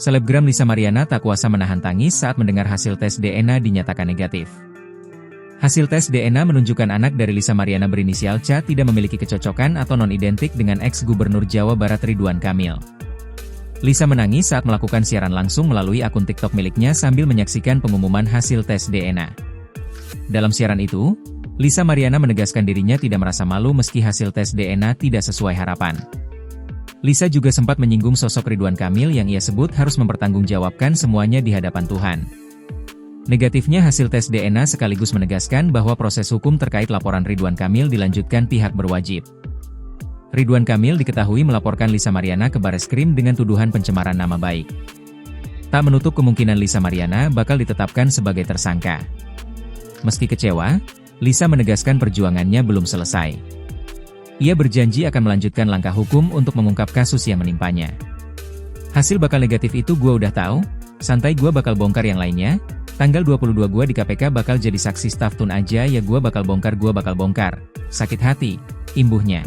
Selebgram Lisa Mariana tak kuasa menahan tangis saat mendengar hasil tes DNA dinyatakan negatif. Hasil tes DNA menunjukkan anak dari Lisa Mariana berinisial C tidak memiliki kecocokan atau non-identik dengan ex-gubernur Jawa Barat Ridwan Kamil. Lisa menangis saat melakukan siaran langsung melalui akun TikTok miliknya sambil menyaksikan pengumuman hasil tes DNA. Dalam siaran itu, Lisa Mariana menegaskan dirinya tidak merasa malu meski hasil tes DNA tidak sesuai harapan. Lisa juga sempat menyinggung sosok Ridwan Kamil yang ia sebut harus mempertanggungjawabkan semuanya di hadapan Tuhan. Negatifnya hasil tes DNA sekaligus menegaskan bahwa proses hukum terkait laporan Ridwan Kamil dilanjutkan pihak berwajib. Ridwan Kamil diketahui melaporkan Lisa Mariana ke Bareskrim dengan tuduhan pencemaran nama baik. Tak menutup kemungkinan Lisa Mariana bakal ditetapkan sebagai tersangka. Meski kecewa, Lisa menegaskan perjuangannya belum selesai. Ia berjanji akan melanjutkan langkah hukum untuk mengungkap kasus yang menimpanya. Hasil bakal negatif itu gua udah tahu, santai gua bakal bongkar yang lainnya. Tanggal 22 gua di KPK bakal jadi saksi staf tun aja ya gua bakal bongkar. Sakit hati, imbuhnya.